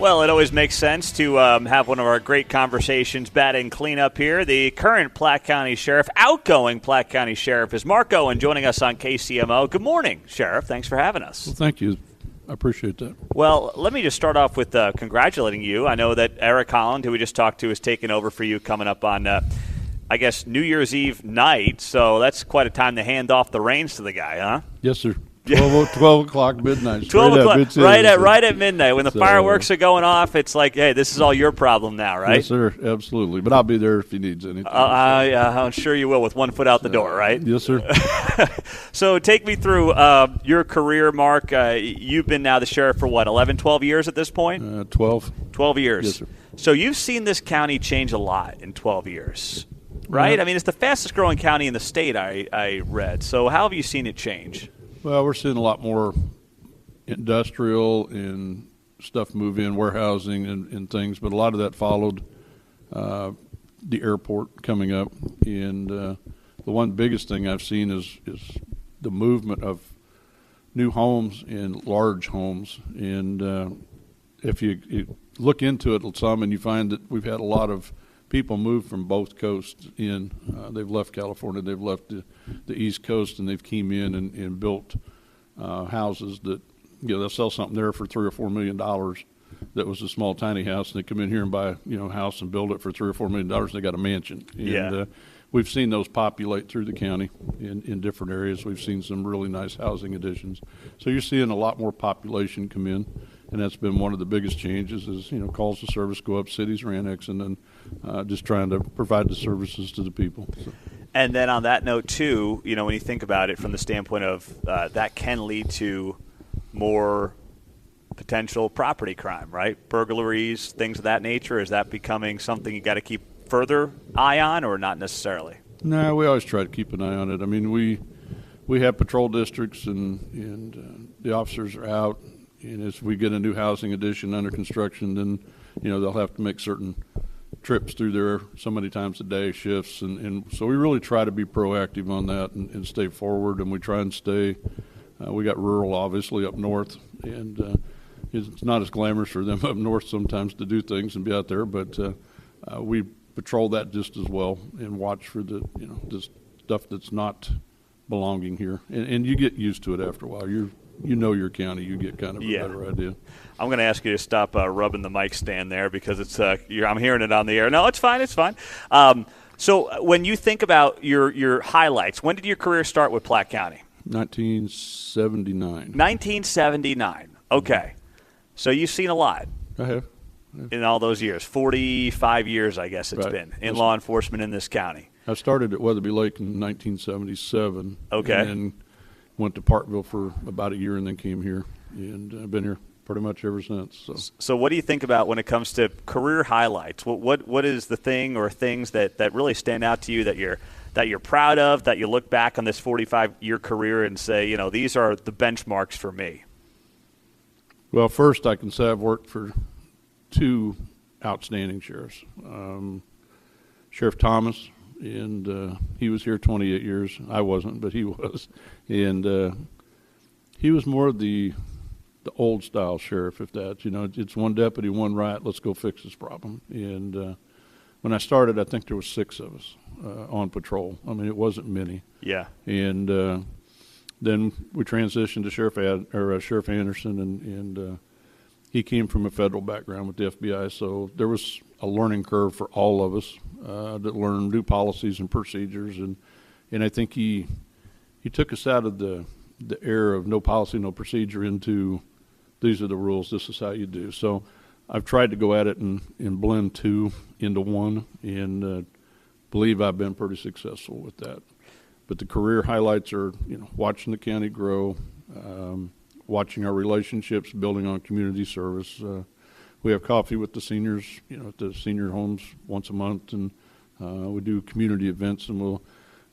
Well, it always makes sense to have one of our great conversations, batting cleanup here. The current Platte County Sheriff, outgoing Platte County Sheriff, is Mark Owen, joining us on KCMO. Good morning, Sheriff. Thanks for having us. Well, thank you. I appreciate that. Well, let me just start off with congratulating you. I know that Eric Holland, who we just talked to, is taking over for you coming up on, I guess, New Year's Eve night. So that's quite a time to hand off the reins to the guy, huh? Yes, sir. 12 o'clock midnight. 12 o'clock, right at midnight. When the fireworks are going off, it's like, hey, this is all your problem now, right? Yes, sir, absolutely. But I'll be there if he needs anything. I'm sure you will, with one foot out the door, right? Yes, sir. So take me through your career, Mark. You've been now the sheriff for, 11, 12 years at this point? 12. 12 years. Yes, sir. So you've seen this county change a lot in 12 years, right? I mean, it's the fastest-growing county in the state, I read. So how have you seen it change? Well, we're seeing a lot more industrial and stuff move in, warehousing and things, but a lot of that followed the airport coming up. And the one biggest thing I've seen is the movement of new homes and large homes. And if you look into it some, and you find that we've had a lot of people move from both coasts in. They've left California, they've left the East Coast, and they've came in and built houses that, they'll sell something there for $3 or $4 million. That was a small, tiny house, and they come in here and buy, a house and build it for $3 or $4 million, and they got a mansion. And we've seen those populate through the county in different areas. We've seen some really nice housing additions. So you're seeing a lot more population come in. And that's been one of the biggest changes is, calls to service go up, cities are annexing, and just trying to provide the services to the people. So. And then on that note, too, when you think about it from the standpoint of that can lead to more potential property crime, right? Burglaries, things of that nature. Is that becoming something you got to keep further eye on, or not necessarily? No, we always try to keep an eye on it. I mean, we have patrol districts, and the officers are out. And as we get a new housing addition under construction, then, they'll have to make certain trips through there so many times a day, shifts. And so we really try to be proactive on that and stay forward. And we try and stay, we got rural, obviously, up north. And it's not as glamorous for them up north sometimes to do things and be out there. But we patrol that just as well and watch for the stuff that's not belonging here. And you get used to it after a while. You know your county, you get kind of a better idea. I'm going to ask you to stop rubbing the mic stand there because it's I'm hearing it on the air. No, it's fine. It's fine. So when you think about your highlights, when did your career start with Platte County? 1979. 1979. Okay. So you've seen a lot. I have. In all those years. 45 years, I guess it's been, in law enforcement in this county. I started at Weatherby Lake in 1977. Okay. And went to Parkville for about a year and then came here, and I've been here pretty much ever since. So what do you think about when it comes to career highlights? What is the thing or things that really stand out to you that you're proud of, that you look back on this 45-year career and say, these are the benchmarks for me? Well, first I can say I've worked for two outstanding sheriffs. Sheriff Thomas, and he was here 28 years. I wasn't, but he was. And he was more of the old-style sheriff, if that's, it's one deputy, one right, let's go fix this problem. And when I started, I think there was 6 of us on patrol. I mean, it wasn't many. Yeah. And then we transitioned to Sheriff Anderson, and he came from a federal background with the FBI, so there was a learning curve for all of us that learned new policies and procedures, and I think he took us out of the era of no policy, no procedure into these are the rules, this is how you do. So I've tried to go at it and blend two into one, and believe I've been pretty successful with that. But the career highlights are, watching the county grow, watching our relationships, building on community service. We have coffee with the seniors, at the senior homes once a month, and we do community events, and we'll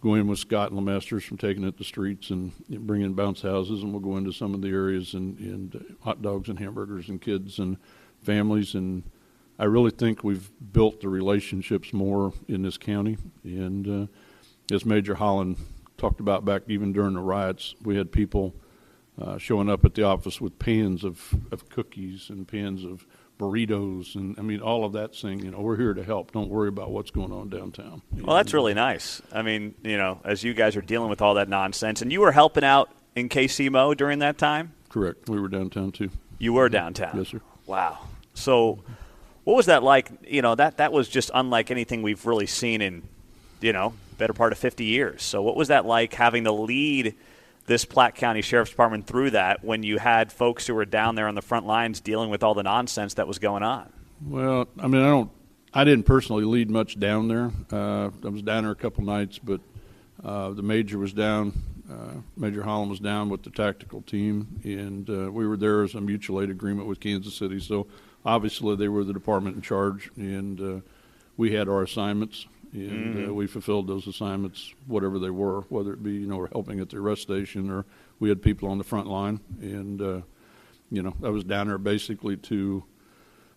go in with Scott and Lemasters from taking it to streets and bring in bounce houses, and we'll go into some of the areas and hot dogs and hamburgers and kids and families. And I really think we've built the relationships more in this county. And as Major Holland talked about back even during the riots, we had people showing up at the office with pans of cookies and pans of burritos, and I mean all of that saying, you know, we're here to help. Don't worry about what's going on downtown. Well, that's really nice. I mean, you know, as you guys are dealing with all that nonsense, and you were helping out in KCMO during that time? Correct. We were downtown too. You were downtown? Yes, sir. Wow. So what was that like? You know, that was just unlike anything we've really seen in, you know, better part of 50 years. So what was that like having to lead this Platte County Sheriff's Department through that when you had folks who were down there on the front lines dealing with all the nonsense that was going on? Well, I mean, I didn't personally lead much down there. I was down there a couple nights, but the major was down. Major Holland was down with the tactical team, and we were there as a mutual aid agreement with Kansas City. So obviously they were the department in charge, and we had our assignments. And we fulfilled those assignments, whatever they were, whether it be, you know, we're helping at the arrest station or we had people on the front line. And, you know, I was down there basically to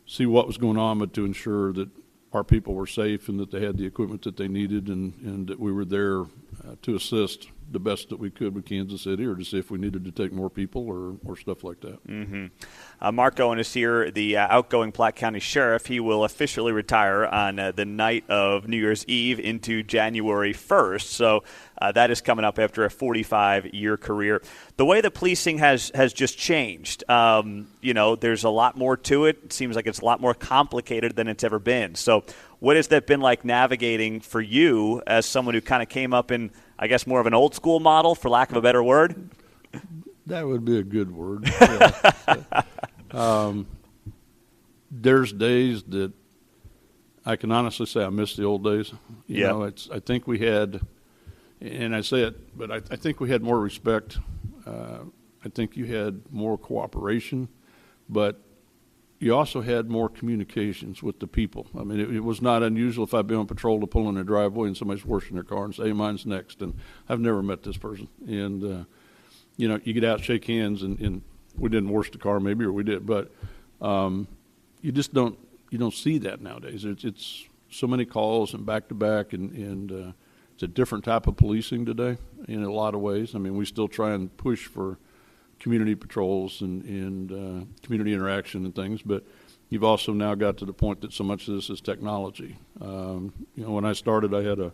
see what was going on, but to ensure that our people were safe and that they had the equipment that they needed, and that we were there to assist the best that we could with Kansas City, or to see if we needed to take more people or stuff like that. Mm-hmm. Mark Owen is here, the outgoing Platte County Sheriff. He will officially retire on the night of New Year's Eve into January 1st. So that is coming up after a 45-year career. The way the policing has just changed. You know, there's a lot more to it. It seems like it's a lot more complicated than it's ever been. So what has that been like navigating for you as someone who kind of came up in, I guess, more of an old school model, for lack of a better word? That would be a good word. There's days that I can honestly say I miss the old days. You know, I think we had, and I say it, but I think we had more respect. I think you had more cooperation, but you also had more communications with the people. I mean, it was not unusual if I'd be on patrol to pull in a driveway and somebody's washing their car and say, hey, mine's next, and I've never met this person. And, you know, you get out, shake hands, and we didn't wash the car maybe, or we did, but you just don't see that nowadays. It's so many calls and back-to-back, and it's a different type of policing today in a lot of ways. I mean, we still try and push for community patrols and community interaction and things, but you've also now got to the point that so much of this is technology. You know, when I started, I had a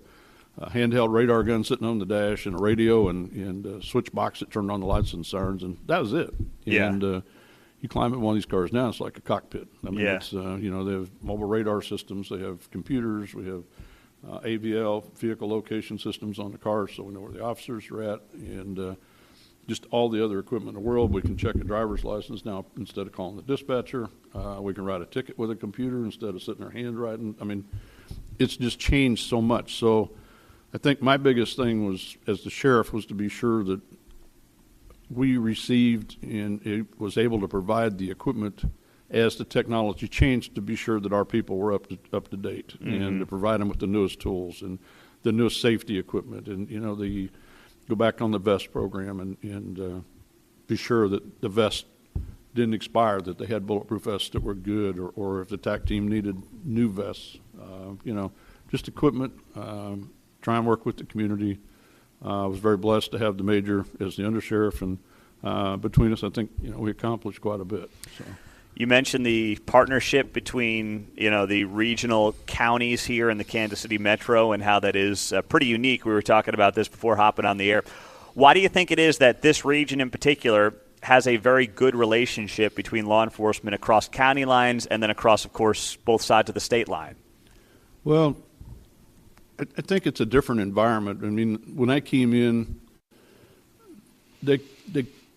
handheld radar gun sitting on the dash and a radio and a switch box that turned on the lights and sirens, and that was it. Yeah. And you climb in one of these cars now, it's like a cockpit. I mean, it's, you know, they have mobile radar systems, they have computers, we have AVL, vehicle location systems on the cars, so we know where the officers are at, and just all the other equipment in the world. We can check a driver's license now instead of calling the dispatcher. We can write a ticket with a computer instead of sitting there handwriting. I mean, it's just changed so much. So I think my biggest thing was, as the sheriff, was to be sure that we received and it was able to provide the equipment as the technology changed, to be sure that our people were up to date, and to provide them with the newest tools and the newest safety equipment, and, you know, go back on the vest program and be sure that the vest didn't expire, that they had bulletproof vests that were good, or if the TAC team needed new vests, you know, just equipment, try and work with the community. I was very blessed to have the major as the undersheriff, and between us, I think, you know, we accomplished quite a bit. So. You mentioned the partnership between, you know, the regional counties here in the Kansas City Metro, and how that is pretty unique. We were talking about this before hopping on the air. Why do you think it is that this region in particular has a very good relationship between law enforcement across county lines and then across, of course, both sides of the state line? Well, I think it's a different environment. I mean, when I came in, they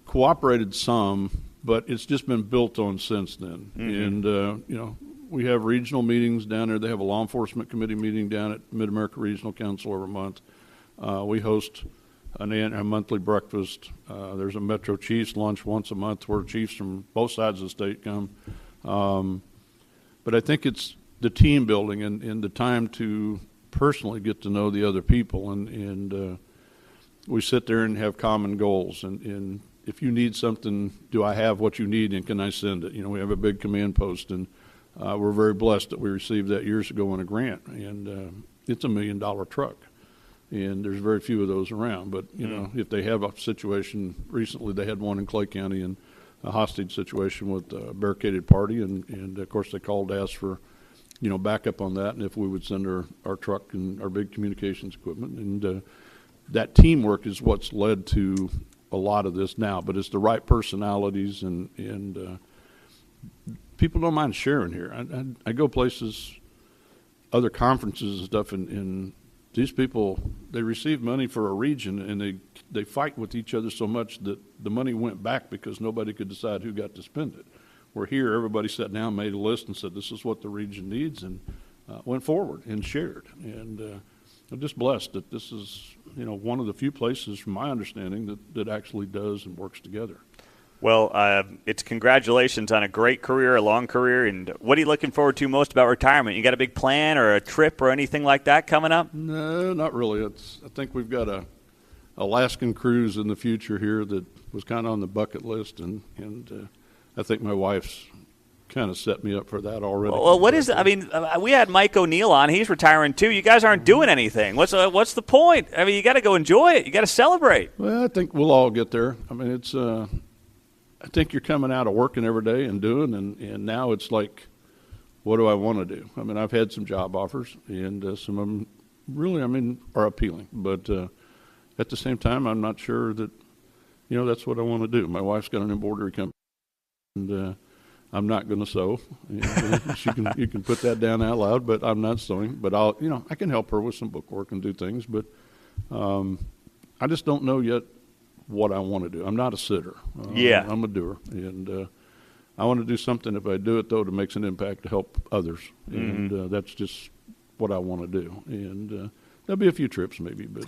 cooperated some, but it's just been built on since then. And, you know, we have regional meetings down there. They have a law enforcement committee meeting down at Mid-America Regional Council every month. We host a monthly breakfast. There's a Metro Chiefs lunch once a month where chiefs from both sides of the state come. But I think it's the team building and the time to personally get to know the other people. And we sit there and have common goals. And if you need something, do I have what you need, and can I send it? You know, we have a big command post, and we're very blessed that we received that years ago on a grant, and it's $1 million truck, and there's very few of those around. But, you know, if they have a situation, recently they had one in Clay County, and hostage situation with a barricaded party, and of course they called to ask for, backup on that, and if we would send our truck and our big communications equipment. And that teamwork is what's led to a lot of this now. But it's the right personalities, and people don't mind sharing here. I go places, other conferences and stuff, and these people, they receive money for a region, and they fight with each other so much that the money went back because nobody could decide who got to spend it. We're here, everybody sat down, made a list, and said, this is what the region needs, and went forward and shared. And I'm just blessed that this is, one of the few places, from my understanding, that actually does and works together. Well, it's congratulations on a great career, a long career, and what are you looking forward to most about retirement? You got a big plan or a trip or anything like that coming up? No, not really. I think we've got a Alaskan cruise in the future here that was kind of on the bucket list, and I think my wife's kind of set me up for that already. Well, what is – I mean, we had Mike O'Neill on. He's retiring too. You guys aren't doing anything. What's the point? I mean, you got to go enjoy it. You got to celebrate. Well, I think we'll all get there. I mean, it's I think you're coming out of working every day and doing, and now it's like, what do I want to do? I mean, I've had some job offers, and some of them really, are appealing. But at the same time, I'm not sure that, that's what I want to do. My wife's got an embroidery company, and I'm not going to sew. You can put that down out loud, but I'm not sewing. But I can help her with some bookwork and do things. But I just don't know yet what I want to do. I'm not a sitter. I'm a doer, and I want to do something. If I do it, though, that makes an impact to help others, and that's just what I want to do. And there'll be a few trips maybe, but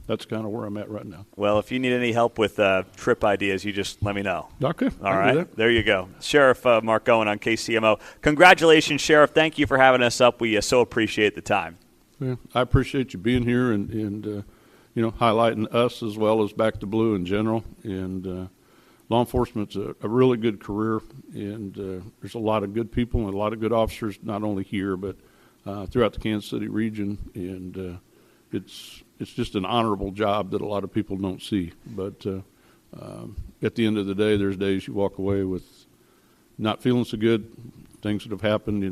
that's kind of where I'm at right now. Well, if you need any help with trip ideas, you just let me know. Okay. All right. There you go. Sheriff Mark Owen on KCMO. Congratulations, Sheriff. Thank you for having us up. We so appreciate the time. Yeah, I appreciate you being here and highlighting us as well as Back to Blue in general. And law enforcement's a really good career, and there's a lot of good people and a lot of good officers, not only here but throughout the Kansas City region. And it's just an honorable job that a lot of people don't see. But at the end of the day, there's days you walk away with not feeling so good, things that have happened,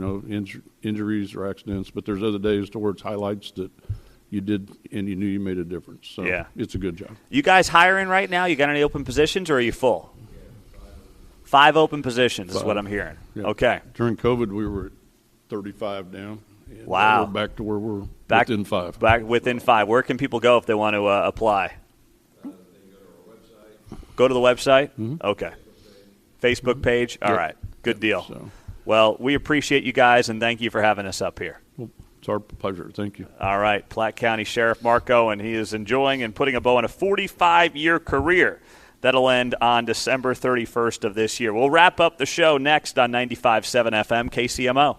injuries or accidents. But there's other days towards highlights that you did and you knew you made a difference. So it's a good job. You guys hiring right now? You got any open positions, or are you full? 5 open positions is what I'm hearing. Yeah. Okay. During COVID, we were at 35 down. And wow. We're back to where we're within 5. Back within 5. Where can people go if they want to apply? They can go to our website. Go to the website? Okay. Facebook page? All right. Good deal. So. Well, we appreciate you guys, and thank you for having us up here. Well, it's our pleasure. Thank you. All right. Platte County Sheriff Mark Owen. He is enjoying and putting a bow on a 45-year career that'll end on December 31st of this year. We'll wrap up the show next on 95.7 FM KCMO.